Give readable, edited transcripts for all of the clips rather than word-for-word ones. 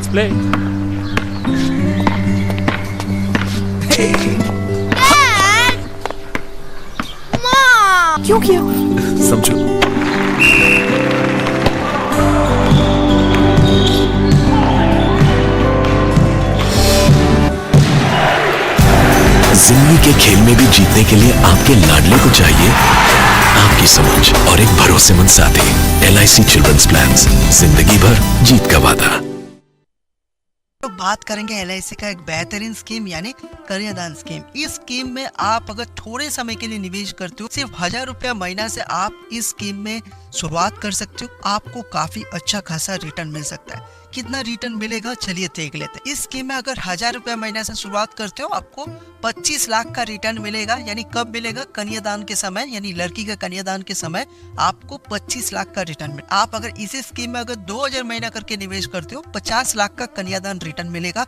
Let's play. क्यों किया? समझो। जिंदगी के खेल में भी जीतने के लिए आपके लाडले को चाहिए आपकी समझ और एक भरोसेमंद साथी। LIC चिल्ड्रंस प्लान्स, जिंदगी भर जीत का वादा। तो बात करेंगे LIC का एक बेहतरीन स्कीम यानी कन्यादान स्कीम। इस स्कीम में आप अगर थोड़े समय के लिए निवेश करते हो, सिर्फ 1000 रुपया महीना से आप इस स्कीम में शुरुआत कर सकते हो। आपको काफी अच्छा खासा रिटर्न मिल सकता है। कितना रिटर्न मिलेगा चलिए देख लेते हैं। इस स्कीम में अगर 1000 रुपया महीना से शुरुआत करते हो, आपको 25 लाख का रिटर्न मिलेगा। यानी कब मिलेगा? कन्यादान के समय, यानी लड़की का कन्यादान के समय आपको 25 लाख का रिटर्न मिलेगा। आप अगर इसी स्कीम में अगर 2000 महीना करके निवेश करते हो, 50 लाख का कन्यादान रिटर्न मिलेगा।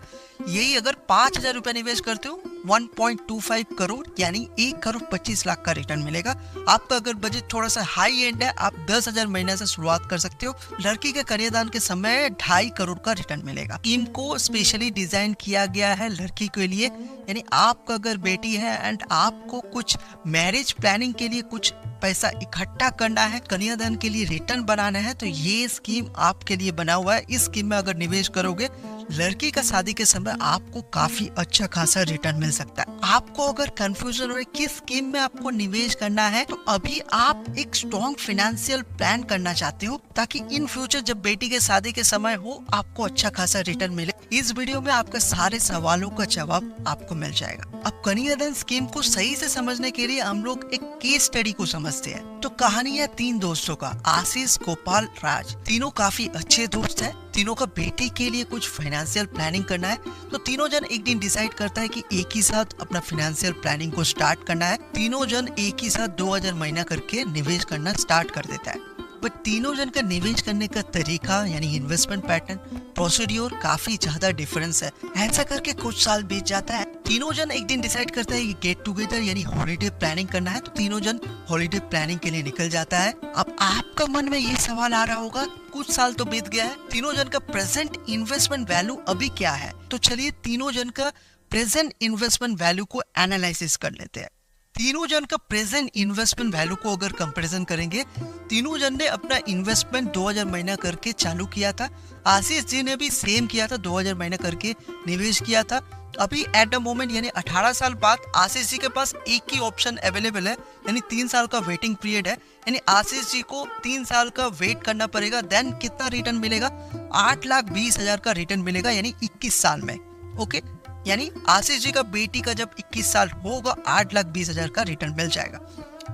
यही अगर 5000 रुपया निवेश करते हो, 1.25 करोड़ यानी 1 करोड़ 25 लाख का रिटर्न मिलेगा। आपका अगर बजट थोड़ा सा हाई एंड है, आप 10,000 महीना से शुरुआत कर सकते हो। लड़की के कन्यादान के समय 2.5 करोड़ का रिटर्न मिलेगा। स्कीम को स्पेशली डिजाइन किया गया है लड़की के लिए। यानी आपका अगर बेटी है एंड आपको कुछ मैरिज प्लानिंग के लिए कुछ पैसा इकट्ठा करना है, कन्यादान के लिए रिटर्न बनाना है, तो ये स्कीम आपके लिए बना हुआ है। इस स्कीम में अगर निवेश करोगे, लड़की का शादी के समय आपको काफी अच्छा खासा रिटर्न मिल सकता है। आपको अगर कंफ्यूजन हो किस स्कीम में आपको निवेश करना है, तो अभी आप एक स्ट्रॉन्ग फाइनेंशियल प्लान करना चाहते हो ताकि इन फ्यूचर जब बेटी के शादी के समय हो, आपको अच्छा खासा रिटर्न मिले। इस वीडियो में आपके सारे सवालों का जवाब आपको मिल जाएगा। अब कन्यादान स्कीम को सही से समझने के लिए हम लोग एक केस स्टडी को समझते हैं। तो कहानी है 3 दोस्तों का, आशीष, गोपाल, राज। तीनों काफी अच्छे दोस्त हैं। तीनों का बेटी के लिए कुछ फाइनेंशियल प्लानिंग करना है। तो तीनों जन एक दिन डिसाइड करता है कि एक ही साथ अपना फाइनेंशियल प्लानिंग को स्टार्ट करना है। तीनों जन एक ही साथ 2000 महीना करके निवेश करना स्टार्ट कर देता है। बट तीनों जन का निवेश करने का तरीका यानी इन्वेस्टमेंट पैटर्न, प्रोसीड्योर काफी ज्यादा डिफरेंस है। ऐसा करके कुछ साल बीत जाता है। तीनों जन एक दिन डिसाइड करते हैं कि गेट टुगेदर यानी हॉलीडे प्लानिंग करना है। तो तीनों जन हॉलीडे प्लानिंग के लिए निकल जाता है। अब आपका मन में ये सवाल आ रहा होगा, कुछ साल तो बीत गया है, तीनों जन का प्रेजेंट इन्वेस्टमेंट वैल्यू अभी क्या है? तो चलिए तीनों जन का प्रेजेंट इन्वेस्टमेंट वैल्यू को एनालिसिस कर लेते हैं। तीनों जन का प्रेजेंट इन्वेस्टमेंट वैल्यू को अगर कंपैरिजन करेंगे, तीनों जन ने अपना इन्वेस्टमेंट 2000 महीना करके चालू किया था। आशीष जी ने भी सेम किया था, 2000 महीना करके निवेश किया था। अभी एट द मोमेंट यानी 18 साल बाद आशीष जी के पास एक ही ऑप्शन अवेलेबल है, यानी 3 साल का वेटिंग पीरियड है। यानी आशीष जी को 3 साल का वेट करना पड़ेगा। देन कितना रिटर्न मिलेगा? 8,20,000 का रिटर्न मिलेगा, यानी 21 साल में। ओके, यानी आशीष जी का बेटी का जब 21 साल होगा, 8,20,000 का रिटर्न मिल जाएगा।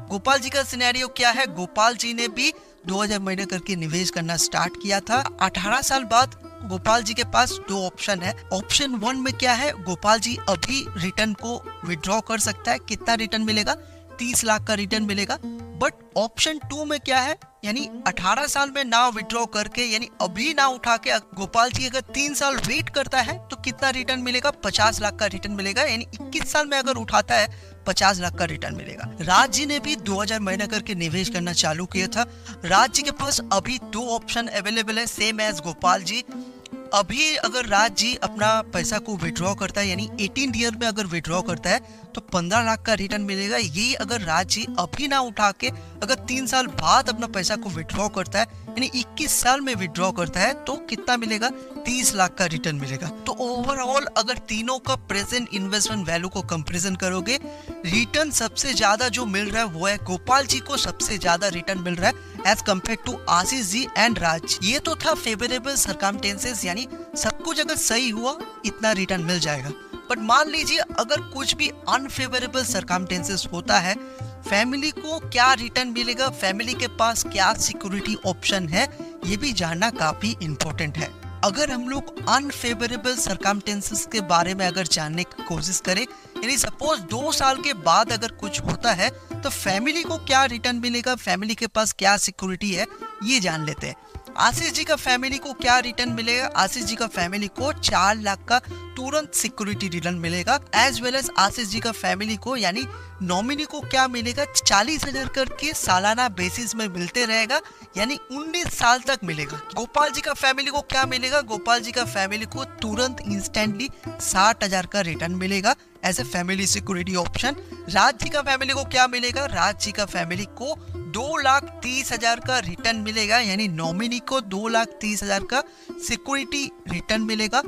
गोपाल जी का सिनेरियो क्या है? गोपाल जी ने भी 2000 महीने करके निवेश करना स्टार्ट किया था। 18 साल बाद गोपाल जी के पास 2 ऑप्शन है। ऑप्शन 1 में क्या है? गोपाल जी अभी रिटर्न को विड्रॉ कर सकता है। कितना रिटर्न मिलेगा? 30 लाख का रिटर्न मिलेगा। बट ऑप्शन 2 में क्या है? यानी 18 साल में ना विड्रॉ करके, यानी अभी ना उठा के गोपाल जी अगर 3 साल वेट करता है तो कितना रिटर्न मिलेगा? 50 लाख का रिटर्न मिलेगा। यानी 21 साल में अगर उठाता है 50 लाख का रिटर्न मिलेगा। राज जी ने भी 2000 महीना करके निवेश करना चालू किया था। राज जी के पास अभी 2 ऑप्शन अवेलेबल है, सेम एज गोपाल जी। अभी अगर राज जी अपना पैसा को विड्रॉ करता है, यानी 18 ईयर में अगर विड्रॉ करता है तो 15 लाख का रिटर्न मिलेगा। यही अगर राज जी अभी ना उठा के अगर 3 साल बाद अपना पैसा को विड्रॉ करता है, यानी 21 साल में विड्रॉ करता है, तो कितना मिलेगा? 30 लाख का रिटर्न मिलेगा। तो ओवरऑल अगर तीनों का प्रेजेंट इन्वेस्टमेंट वैल्यू को कंपैरिजन करोगे, रिटर्न सबसे ज्यादा जो मिल रहा है वो है गोपाल जी को सबसे ज्यादा रिटर्न मिल रहा है as compared to Ashish ji and Raj. ये तो था फेवरेबल सर्कमस्टेंसेस, यानी सब कुछ अगर सही हुआ इतना रिटर्न मिल जाएगा। बट मान लीजिए अगर कुछ भी अनफेवरेबल सर्कमस्टेंसेस होता है, फैमिली को क्या रिटर्न मिलेगा, फैमिली के पास क्या सिक्योरिटी ऑप्शन है, ये भी जानना काफी इंपॉर्टेंट है। अगर हम लोग अनफेवरेबल सर्कमस्टेंसेस के बारे में अगर जानने की कोशिश करें, यानी सपोज 2 साल के बाद अगर कुछ होता है तो फैमिली को क्या रिटर्न मिलेगा, फैमिली के पास क्या सिक्योरिटी है, ये जान लेते हैं। आशीष जी का फैमिली को क्या रिटर्न मिलेगा? आशीष जी का फैमिली को 4 लाख का तुरंत सिक्योरिटी रिटर्न मिलेगा। As well as Ashish ji का फैमिली को यानी नॉमिनी को क्या मिलेगा? 40,000 करके सालाना बेसिस में मिलते रहेगा, यानी 19 साल तक मिलेगा। गोपाल जी का फैमिली को क्या मिलेगा? गोपाल जी का फैमिली को तुरंत इंस्टेंटली 60,000 का रिटर्न मिलेगा as a family security option. Raj ji का फैमिली को क्या मिलेगा? राज जी का फैमिली को 2,30,000 का रिटर्न मिलेगा, यानी नॉमिनी को 2,30,000 का सिक्योरिटी रिटर्न मिलेगा।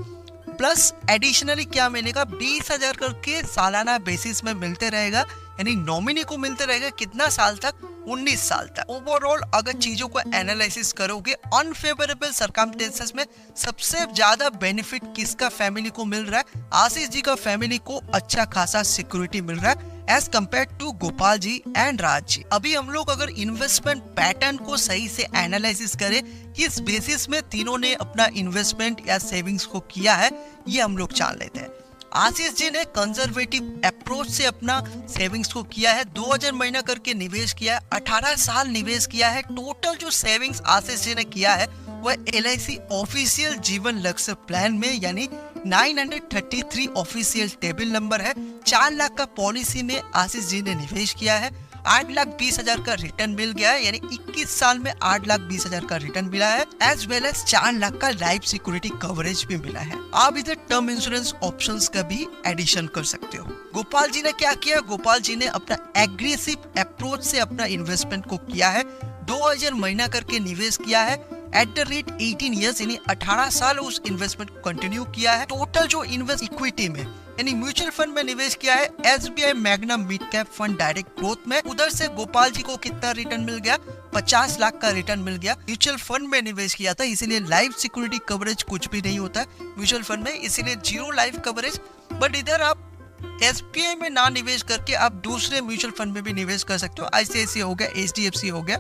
प्लस एडिशनली क्या मिलेगा? 20,000 करके सालाना बेसिस में मिलते रहेगा, यानी नॉमिनी को मिलते रहेगा कितना साल तक? 19 साल तक। ओवरऑल अगर चीजों को एनालिसिस करोगे, अनफेवरेबल सर्कमस्टेंसेस में सबसे ज्यादा बेनिफिट किसका फैमिली को मिल रहा है? आशीष जी का फैमिली को अच्छा खासा सिक्योरिटी मिल रहा है as compared to Gopal ji and Raj ji. अभी हम लोग अगर इन्वेस्टमेंट पैटर्न को सही से एनालिसिस करें, किस बेसिस में तीनों ने अपना इन्वेस्टमेंट या सेविंग्स को किया है, ये हम लोग जान लेते हैं। आशीष जी ने कंजर्वेटिव अप्रोच से अपना सेविंग्स को किया है, 2000 महीना करके निवेश किया है, 18 साल निवेश किया है। टोटल जो सेविंग्स आशीष जी ने किया है वह LIC ऑफिशियल जीवन लक्ष्य प्लान में, यानी 933 ऑफिशियल टेबल नंबर है। 4 लाख का पॉलिसी में आशीष जी ने निवेश किया है। 8,20,000 का रिटर्न मिल गया है, यानी 21 साल में 8,20,000 का रिटर्न मिला है। एज वेल एज 4 लाख का लाइफ सिक्योरिटी कवरेज भी मिला है। आप इधर टर्म इंश्योरेंस ऑप्शंस का भी एडिशन कर सकते हो। गोपाल जी ने क्या किया? गोपाल जी ने अपना एग्रेसिव अप्रोच से अपना इन्वेस्टमेंट को किया है, 2000 महीना करके निवेश किया है एट द रेट 18 ईयर्स, यानी 18 साल उस इन्वेस्टमेंट को कंटिन्यू किया है। टोटल जो इन्वेस्ट इक्विटी में यानी म्यूचुअल फंड में निवेश किया है, SBI magnum mid cap fund direct growth में। उधर से गोपाल जी को कितना रिटर्न मिल गया? 50 लाख का रिटर्न मिल गया। म्यूचुअल फंड में निवेश किया था, इसीलिए लाइफ सिक्योरिटी कवरेज कुछ भी नहीं होता है म्यूचुअल फंड में, इसीलिए 0 लाइफ कवरेज। बट इधर आप SBI में ना निवेश करके आप दूसरे म्यूचुअल फंड में भी निवेश कर सकते हो। ICICI हो गया, HDFC हो गया,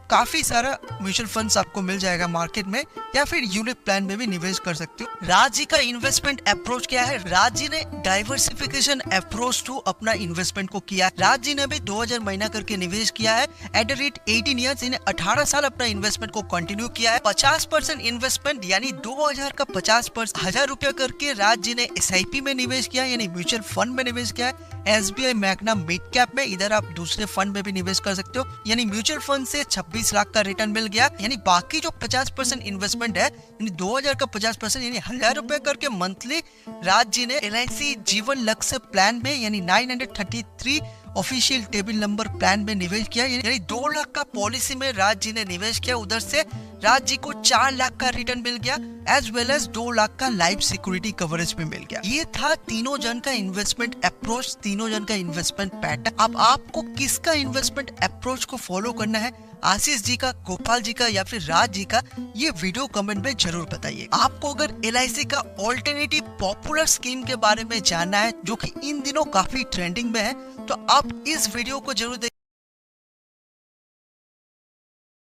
काफी सारा म्यूचुअल फंड्स आपको मिल जाएगा मार्केट में, या फिर यूलिप प्लान में भी निवेश कर सकते हो। राज जी का इन्वेस्टमेंट अप्रोच क्या है? राज जी ने डाइवर्सिफिकेशन अप्रोच टू अपना इन्वेस्टमेंट को किया। राज जी ने भी 2000 महीना करके निवेश किया है एट द रेट 18 ईयर्स, इन्हें 18 साल अपना इन्वेस्टमेंट को कंटिन्यू किया है। 50% इन्वेस्टमेंट यानी 2000 का 50%, 1000 रुपया करके राज जी ने SIP में निवेश किया, यानी म्यूचुअल फंड में निवेश किया है। SBI मैग्नम मिड कैप में, इधर आप दूसरे फंड में भी निवेश कर सकते हो, यानी म्यूचुअल फंड से 26 लाख का रिटर्न मिल गया। यानी बाकी जो 50% इन्वेस्टमेंट है, यानी 2000 का 50% यानी 1000 रुपए करके मंथली राज जी ने LIC जीवन लक्ष्य प्लान में, यानी 933 ऑफिशियल टेबल नंबर प्लान में निवेश किया, यानी 2 लाख का पॉलिसी में राज जी ने निवेश किया। उधर से राज जी को 4 लाख का रिटर्न मिल गया, एज वेल एज 2 लाख का लाइफ सिक्योरिटी कवरेज भी मिल गया। ये था तीनों जन का इन्वेस्टमेंट अप्रोच, तीनों जन का इन्वेस्टमेंट पैटर्न। अब आपको किसका इन्वेस्टमेंट अप्रोच को फॉलो करना है, आशीष जी का, गोपाल जी का या फिर राज जी का, ये वीडियो कमेंट में जरूर बताइए। आपको अगर LIC का ऑल्टरनेटिव पॉपुलर स्कीम के बारे में जानना है जो कि इन दिनों काफी ट्रेंडिंग में है, तो आप इस वीडियो को जरूर